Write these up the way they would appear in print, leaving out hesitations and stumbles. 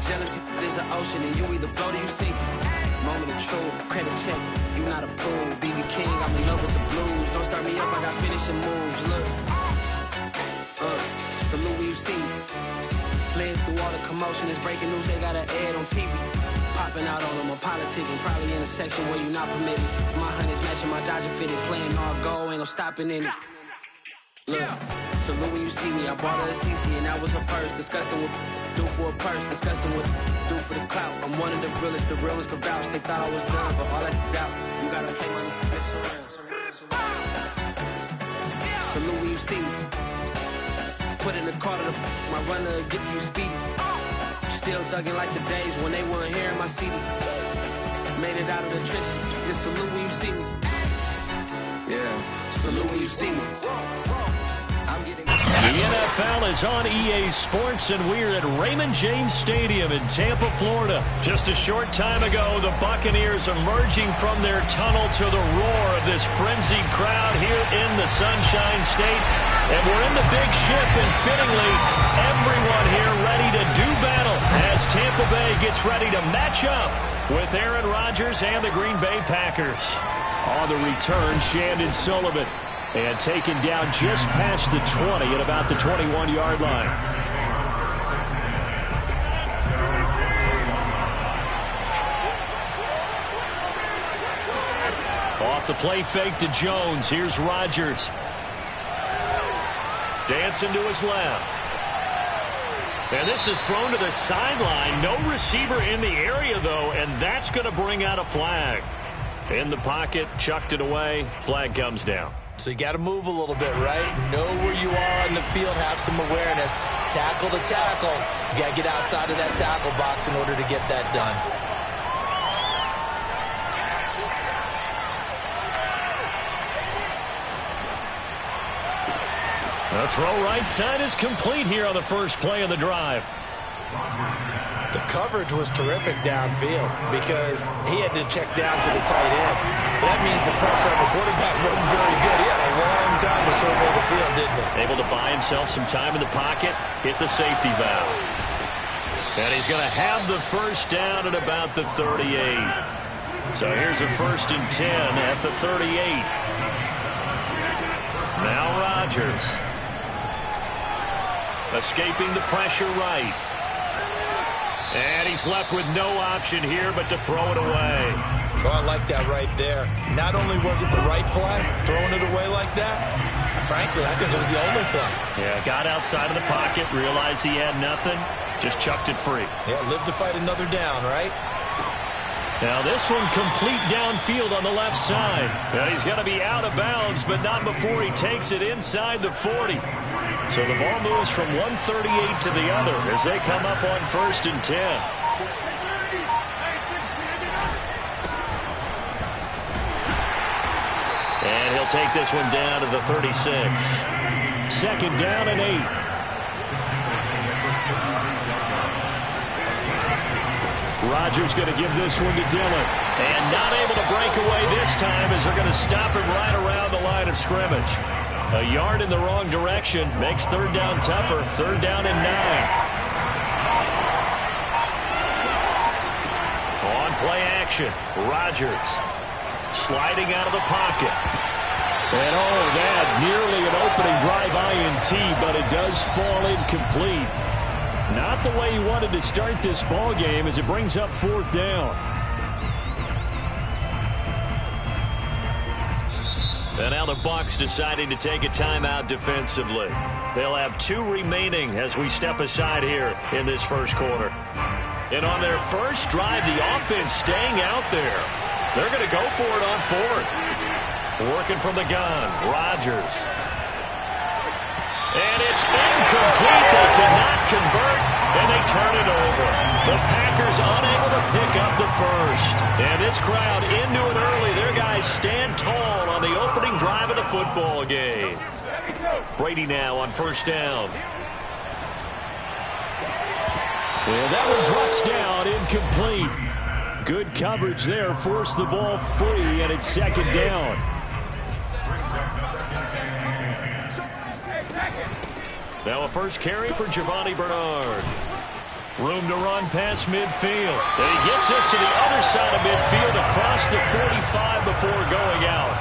Jealousy is an ocean, and you either float or you sink. Moment of truth, credit check, you not approved. BB King, I'm in love with the blues. Don't start me up, I got finishing moves. Look, salute when you see me. Slid through all the commotion, it's breaking news, they got an ad on TV. Popping out on them, I'm politicking, probably in a section where you not permitted. My honey's matching my Dodger fitted, playing all gold, ain't no stopping in it. Look, salute when you see me, I bought her a CC and that was her purse. Disgusting with do for a purse, disgusting with do for the clout. I'm one of the realest, the realest could vouch. They thought I was done, but all that doubt, you gotta pay money, mix around. Salute when you see me. Put in the car to my runner, get to you speedy. Still thugging like the days when they weren't here in my CD. Made it out of the trenches, just salute when you see me. Yeah, salute when you see me. The NFL is on EA Sports, and we're at Raymond James Stadium in Tampa, Florida. Just a short time ago, the Buccaneers emerging from their tunnel to the roar of this frenzied crowd here in the Sunshine State. And we're in the big ship, and fittingly, everyone here ready to do battle as Tampa Bay gets ready to match up with Aaron Rodgers and the Green Bay Packers. On the return, Shandon Sullivan. And taken down just past the 20 at about the 21-yard line. Off the play fake to Jones. Here's Rodgers. Dancing to his left. And this is thrown to the sideline. No receiver in the area, though, and that's going to bring out a flag. In the pocket, chucked it away. Flag comes down. So you got to move a little bit, right? Know where you are on the field, have some awareness. Tackle to tackle. You got to get outside of that tackle box in order to get that done. The throw right side is complete here on the first play of the drive. The coverage was terrific downfield because he had to check down to the tight end. That means the pressure on the quarterback wasn't very good. He had a long time to survey the field, didn't he? Able to buy himself some time in the pocket, hit the safety valve. And he's going to have the first down at about the 38. So here's a 1st and 10 at the 38. Now Rodgers. Escaping the pressure right. And he's left with no option here but to throw it away. Oh, I like that right there. Not only was it the right play, throwing it away like that, frankly, I think it was the only play. Yeah, got outside of the pocket, realized he had nothing, just chucked it free. Yeah, live to fight another down, right? Now this one complete downfield on the left side. And he's going to be out of bounds, but not before he takes it inside the 40. So the ball moves from 138 to the other as they come up on 1st and 10. And he'll take this one down to the 36. 2nd down and 8. Rodgers going to give this one to Dillon. And not able to break away this time as they're going to stop him right around the line of scrimmage. A yard in the wrong direction makes 3rd down tougher. 3rd down and 9. On play action, Rodgers sliding out of the pocket. And oh, that nearly an opening drive INT, but it does fall incomplete. Not the way he wanted to start this ball game as it brings up 4th down. And now the Bucs deciding to take a timeout defensively. They'll have 2 remaining as we step aside here in this first quarter. And on their first drive, the offense staying out there. They're going to go for it on 4th. Working from the gun, Rodgers. And it's incomplete. They cannot convert, and they turn it over. The Packers unable to pick up the first. And this crowd into it early. Their guys stand tall on the opening drive of the football game. Brady now on 1st down. And that one drops down, incomplete. Good coverage there, forced the ball free, and it's 2nd down. Now a first carry for Giovanni Bernard. Room to run past midfield. And he gets this to the other side of midfield across the 45 before going out.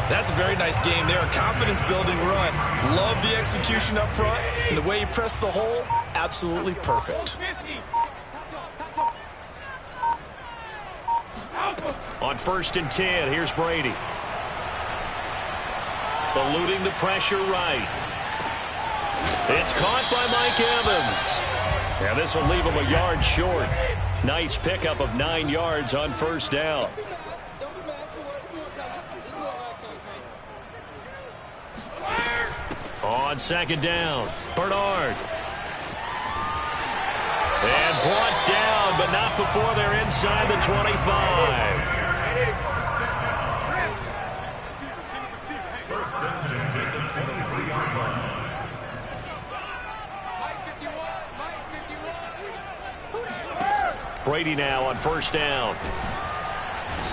That's a very nice game there. A confidence-building run. Love the execution up front. And the way he pressed the hole, absolutely perfect. On 1st and 10, here's Brady. Eluding the pressure right. It's caught by Mike Evans. And this will leave him a yard short. Nice pickup of 9 yards on 1st down. On 2nd down, Bernard. And brought down, but not before they're inside the 25. Brady now on 1st down.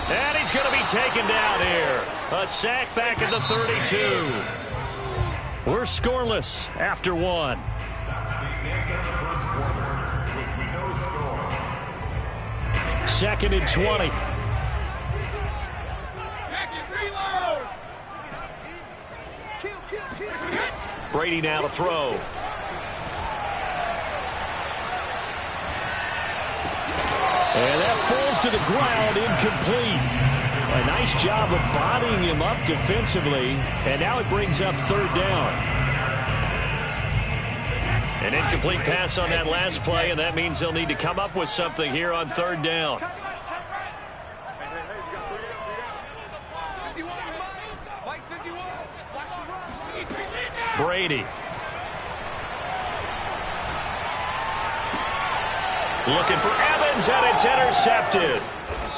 And he's going to be taken down here. A sack back at the 32. We're scoreless after 1. Second and 20. Brady now to throw. And that falls to the ground, incomplete. A nice job of bodying him up defensively, and now it brings up 3rd down. An incomplete pass on that last play, and that means they'll need to come up with something here on 3rd down. Brady. Looking for Evans, and it's intercepted.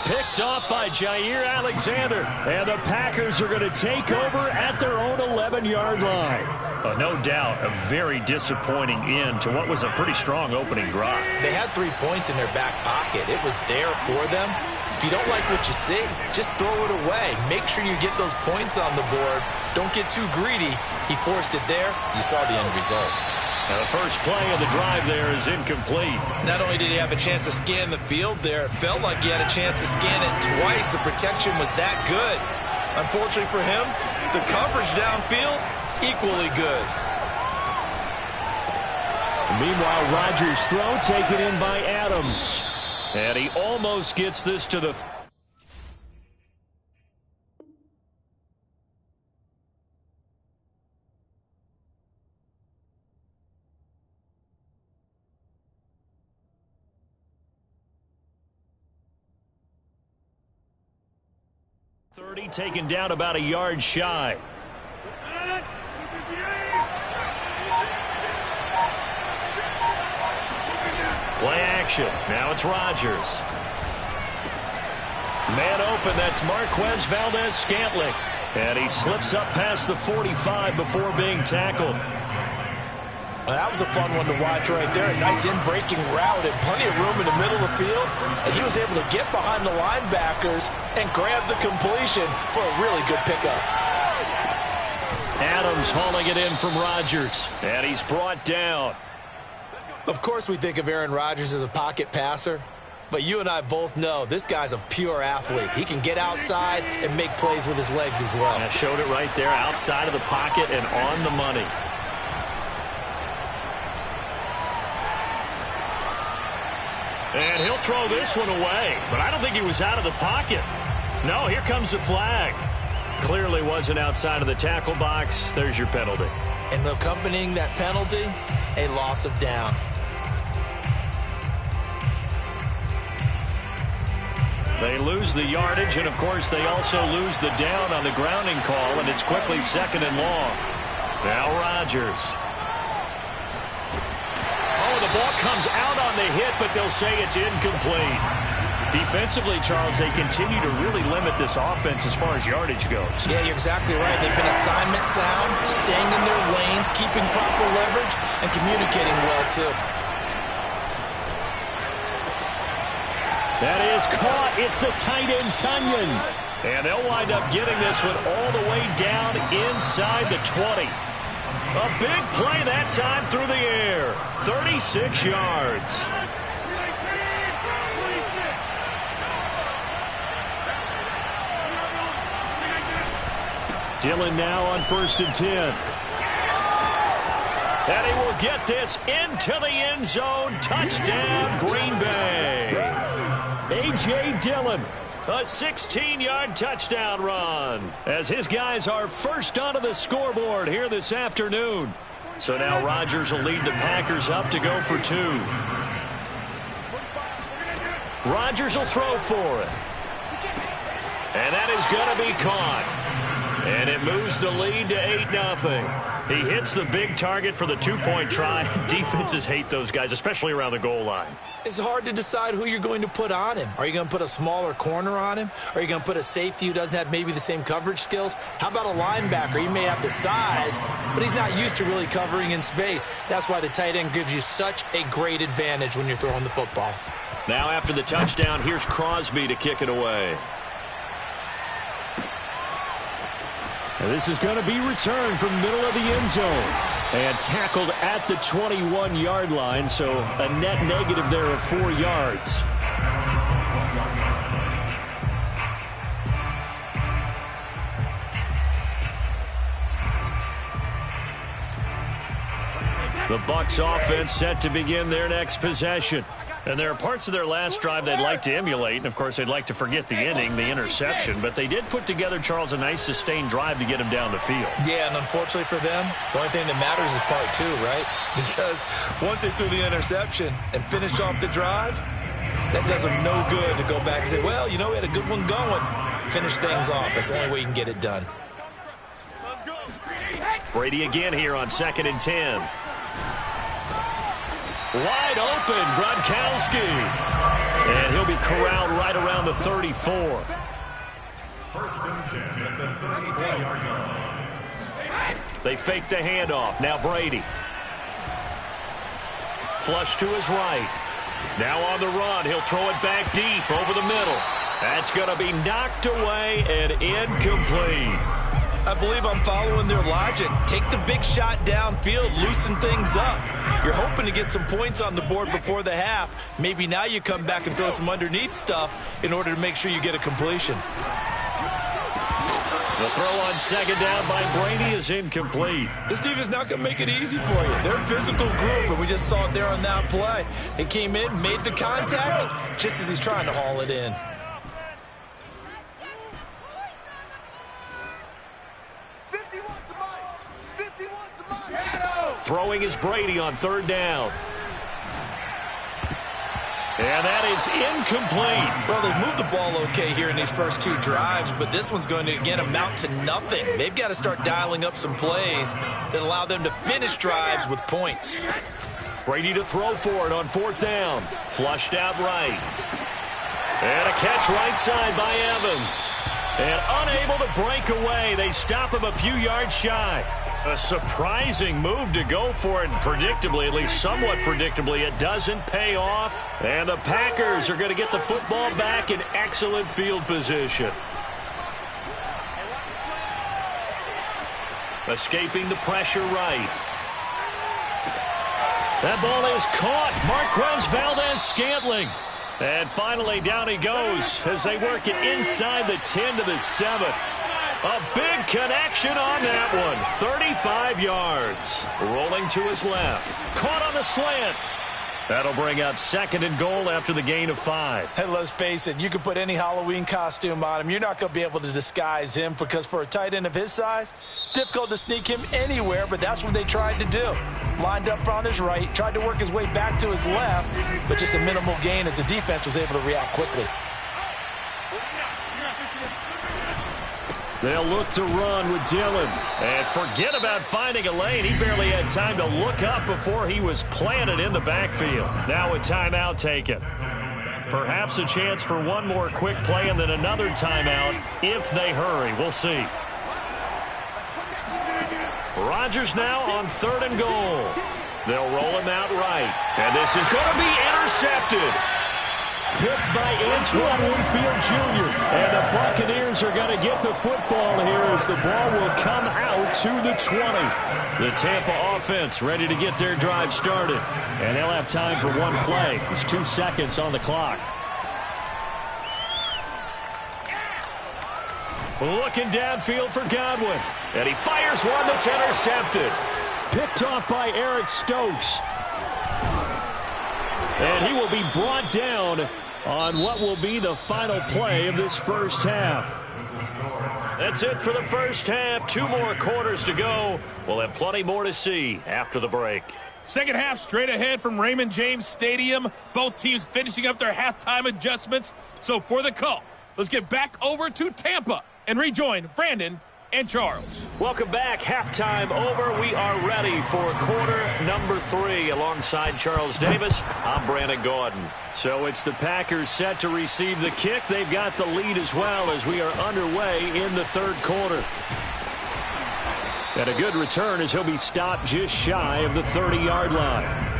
Picked off by Jair Alexander. And the Packers are going to take over at their own 11-yard line. No doubt a very disappointing end to what was a pretty strong opening drive. They had 3 points in their back pocket. It was there for them. If you don't like what you see, just throw it away. Make sure you get those points on the board. Don't get too greedy. He forced it there. You saw the end result. Now the first play of the drive there is incomplete. Not only did he have a chance to scan the field there, it felt like he had a chance to scan it twice. The protection was that good. Unfortunately for him, the coverage downfield, equally good. Meanwhile, Rodgers' throw taken in by Adams. And he almost gets this to the... taken down about a yard shy. Play action. Now it's Rodgers. Man open. That's Marquez Valdez-Scantling. And he slips up past the 45 before being tackled. Well, that was a fun one to watch right there. A nice in-breaking route and plenty of room in the middle of the field. And he was able to get behind the linebackers and grab the completion for a really good pickup. Adams hauling it in from Rodgers. And he's brought down. Of course we think of Aaron Rodgers as a pocket passer. But you and I both know this guy's a pure athlete. He can get outside and make plays with his legs as well. I showed it right there, outside of the pocket and on the money. And he'll throw this one away. But I don't think he was out of the pocket. No, here comes the flag. Clearly wasn't outside of the tackle box. There's your penalty. And accompanying that penalty, a loss of down. They lose the yardage, and of course they also lose the down on the grounding call, and it's quickly 2nd and long. Now Rodgers. Oh, the ball comes out on the hit, but they'll say it's incomplete. Defensively, Charles, they continue to really limit this offense as far as yardage goes. Yeah, you're exactly right. They've been assignment sound, staying in their lanes, keeping proper leverage, and communicating well, too. That is caught. It's the tight end, Tunyon. And they'll wind up getting this one all the way down inside the 20. A big play that time through the air. 36 yards. Dillon now on 1st and 10. And he will get this into the end zone. Touchdown, Green Bay. A.J. Dillon, a 16-yard touchdown run, as his guys are first onto the scoreboard here this afternoon. So now Rodgers will lead the Packers up to go for 2. Rodgers will throw for it. And that is going to be caught. And it moves the lead to 8-0. He hits the big target for the 2-point try. Defenses hate those guys, especially around the goal line. It's hard to decide who you're going to put on him. Are you going to put a smaller corner on him? Are you going to put a safety who doesn't have maybe the same coverage skills? How about a linebacker? He may have the size, but he's not used to really covering in space. That's why the tight end gives you such a great advantage when you're throwing the football. Now after the touchdown, here's Crosby to kick it away. And this is going to be returned from middle of the end zone. And tackled at the 21-yard line, so a net negative there of 4 yards. The Bucs offense set to begin their next possession. And there are parts of their last drive they'd like to emulate. And, of course, they'd like to forget the inning, the interception. But they did put together, Charles, a nice sustained drive to get him down the field. Yeah, and unfortunately for them, the only thing that matters is part 2, right? Because once they threw the interception and finished off the drive, that does them no good to go back and say, well, you know, we had a good one going. Finish things off. That's the only way you can get it done. Brady again here on 2nd and 10. Wide open, Gronkowski. And he'll be corralled right around the 34. They fake the handoff. Now Brady. Flush to his right. Now on the run. He'll throw it back deep over the middle. That's going to be knocked away and incomplete. I believe I'm following their logic. Take the big shot downfield, loosen things up. You're hoping to get some points on the board before the half. Maybe now you come back and throw some underneath stuff in order to make sure you get a completion. The throw on 2nd down by Brady is incomplete. This team is not going to make it easy for you. They're a physical group, and we just saw it there on that play. It came in, made the contact, just as he's trying to haul it in. Throwing is Brady on 3rd down. And that is incomplete. Well, they've moved the ball okay here in these first 2 drives, but this one's going to, again, amount to nothing. They've got to start dialing up some plays that allow them to finish drives with points. Brady to throw for it on 4th down. Flushed out right. And a catch right side by Evans. And unable to break away. They stop him a few yards shy. A surprising move to go for it, and predictably, at least somewhat predictably, it doesn't pay off. And the Packers are going to get the football back in excellent field position. Escaping the pressure right. That ball is caught. Marquez Valdes-Scantling. And finally, down he goes as they work it inside the 10 to the 7. A big connection on that one. 35 yards. Rolling to his left. Caught on the slant. That'll bring up 2nd and goal after the gain of 5. And let's face it, you can put any Halloween costume on him. You're not going to be able to disguise him because for a tight end of his size, difficult to sneak him anywhere, but that's what they tried to do. Lined up on his right, tried to work his way back to his left, but just a minimal gain as the defense was able to react quickly. They'll look to run with Dillon. And forget about finding a lane. He barely had time to look up before he was planted in the backfield. Now a timeout taken. Perhaps a chance for one more quick play and then another timeout if they hurry. We'll see. Rodgers now on 3rd and goal. They'll roll him out right. And this is going to be intercepted. picked by Antoine Winfield Jr. And the Buccaneers are going to get the football here as the ball will come out to the 20. The Tampa offense ready to get their drive started. And they'll have time for one play. There's 2 seconds on the clock. Looking downfield for Godwin. And he fires one that's intercepted. Picked off by Eric Stokes. And he will be brought down on what will be the final play of this first half. That's it for the first half. 2 more quarters to go. We'll have plenty more to see after the break. Second half straight ahead from Raymond James Stadium. Both teams finishing up their halftime adjustments. So for the call, let's get back over to Tampa and rejoin Brandon and Charles. Welcome back. Halftime over. We are ready for quarter number 3. Alongside Charles Davis, I'm Brandon Gordon. So it's the Packers set to receive the kick. They've got the lead as well as we are underway in the third quarter. And a good return as he'll be stopped just shy of the 30-yard line.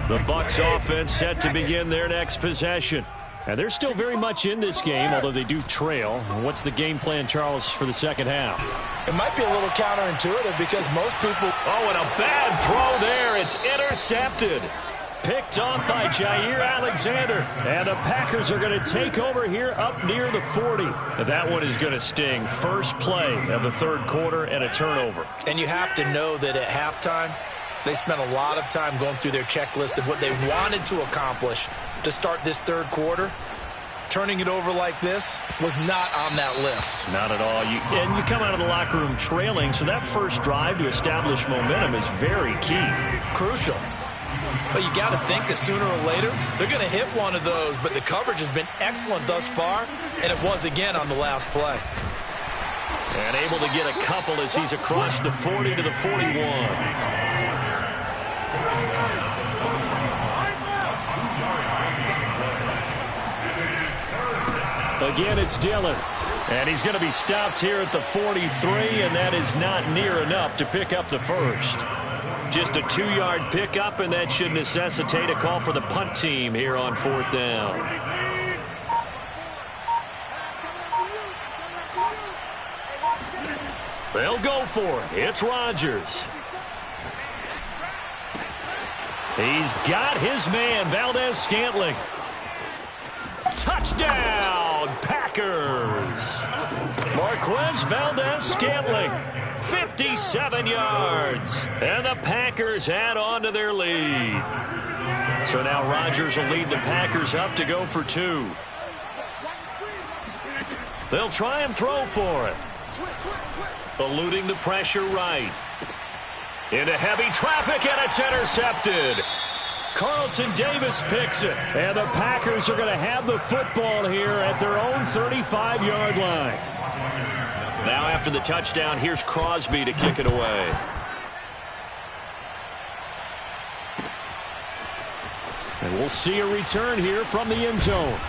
The Bucs offense set to begin their next possession. And they're still very much in this game, although they do trail. What's the game plan, Charles, for the second half? It might be a little counterintuitive because most people... Oh, and a bad throw there. It's intercepted. Picked off by Jair Alexander. And the Packers are going to take over here up near the 40. That one is going to sting. First play of the third quarter and a turnover. And you have to know that at halftime, they spent a lot of time going through their checklist of what they wanted to accomplish to start this third quarter. Turning it over like this was not on that list. Not at all. And you come out of the locker room trailing, so that first drive to establish momentum is very key. Crucial. But you got to think that sooner or later, they're going to hit one of those, but the coverage has been excellent thus far, and it was again on the last play. And able to get a couple as he's across the 40 to the 41. Again, it's Dillon. And he's going to be stopped here at the 43, and that is not near enough to pick up the first. Just a 2-yard pickup, and that should necessitate a call for the punt team here on 4th down. They'll go for it. It's Rodgers. He's got his man, Valdez-Scantling. Touchdown, Packers. Marquez Valdez-Scantling, 57 yards. And the Packers add on to their lead. So now Rodgers will lead the Packers up to go for 2. They'll try and throw for it. Eluding the pressure right. Into heavy traffic, and it's intercepted. Carlton Davis picks it. And the Packers are going to have the football here at their own 35-yard line. Now after the touchdown, here's Crosby to kick it away. And we'll see a return here from the end zone.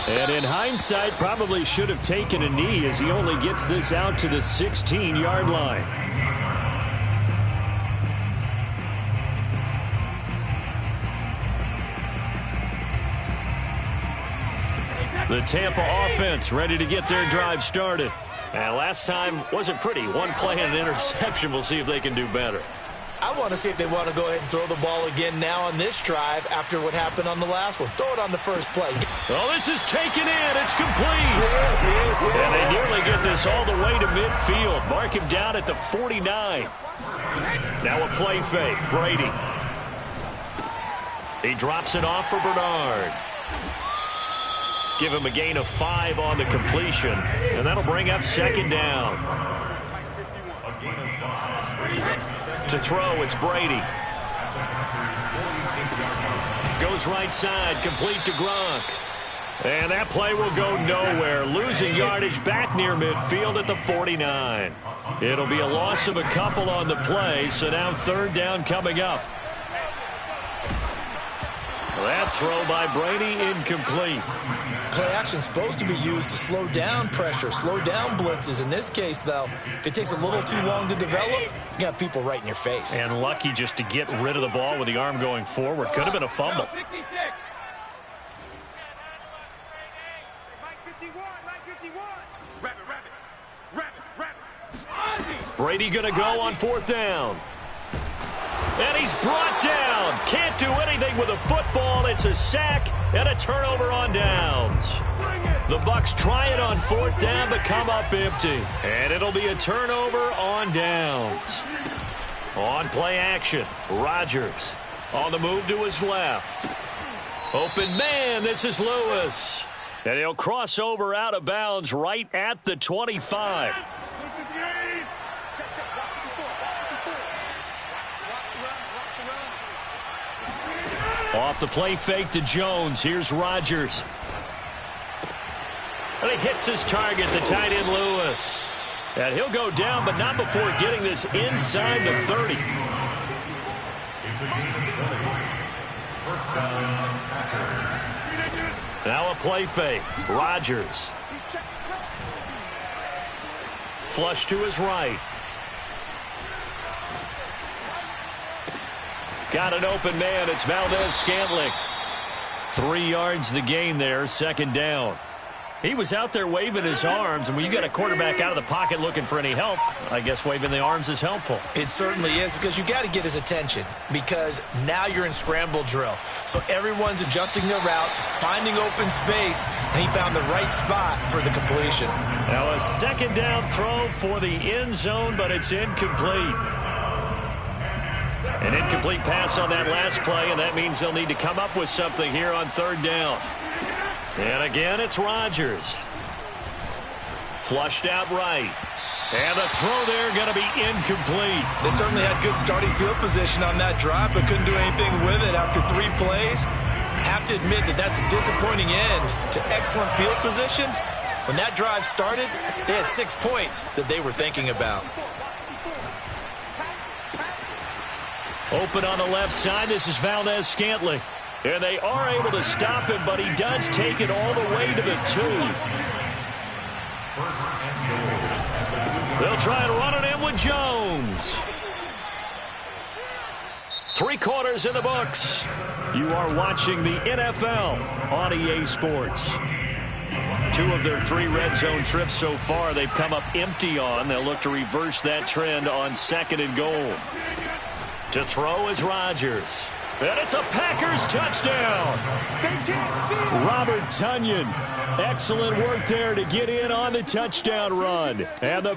And in hindsight, probably should have taken a knee as he only gets this out to the 16-yard line. The Tampa offense ready to get their drive started. And last time wasn't pretty. One play and an interception. We'll see if they can do better. I want to see if they want to go ahead and throw the ball again now on this drive after what happened on the last one. Throw it on the first play. Oh, this is taken in. It's complete. And they nearly get this all the way to midfield. Mark him down at the 49. Now a play fake. Brady. He drops it off for Bernard. Give him a gain of 5 on the completion, and that'll bring up second down. To throw, it's Brady. Goes right side, complete to Gronk. And that play will go nowhere. Losing yardage back near midfield at the 49. It'll be a loss of a couple on the play, so now third down coming up. That throw by Brady incomplete. Play action is supposed to be used to slow down pressure, slow down blitzes. In this case, though, if it takes a little too long to develop, you got people right in your face. And lucky just to get rid of the ball with the arm going forward. Could have been a fumble. Brady going to go on 4th down. And he's brought down. Can't do anything with a football. It's a sack and a turnover on downs. The Bucs try it on 4th down but come up empty. And it'll be a turnover on downs. On play action, Rodgers on the move to his left. Open man, this is Lewis. And he'll cross over out of bounds right at the 25. Off the play fake to Jones. Here's Rodgers. And he hits his target, the tight end Lewis. And he'll go down, but not before getting this inside the 30. Now a play fake. Rodgers. Flush to his right. Got an open man. It's Valdez-Scantling. 3 yards the gain there. 2nd down. He was out there waving his arms, and when you got a quarterback out of the pocket looking for any help, I guess waving the arms is helpful. It certainly is, because you got to get his attention, because now you're in scramble drill. So everyone's adjusting their routes, finding open space, and he found the right spot for the completion. Now a 2nd down throw for the end zone, but it's incomplete. An incomplete pass on that last play, and that means they'll need to come up with something here on 3rd down. And again, it's Rodgers. Flushed out right. And the throw there going to be incomplete. They certainly had good starting field position on that drive, but couldn't do anything with it after 3 plays. Have to admit that that's a disappointing end to excellent field position. When that drive started, they had 6 points that they were thinking about. Open on the left side. This is Valdez-Scantling. And they are able to stop him, but he does take it all the way to the 2. They'll try and run it in with Jones. 3 quarters in the books. You are watching the NFL on EA Sports. 2 of their 3 red zone trips so far they've come up empty on. They'll look to reverse that trend on 2nd and goal. To throw is Rodgers. And it's a Packers touchdown. Robert Tonyan. Excellent work there to get in on the touchdown run. And the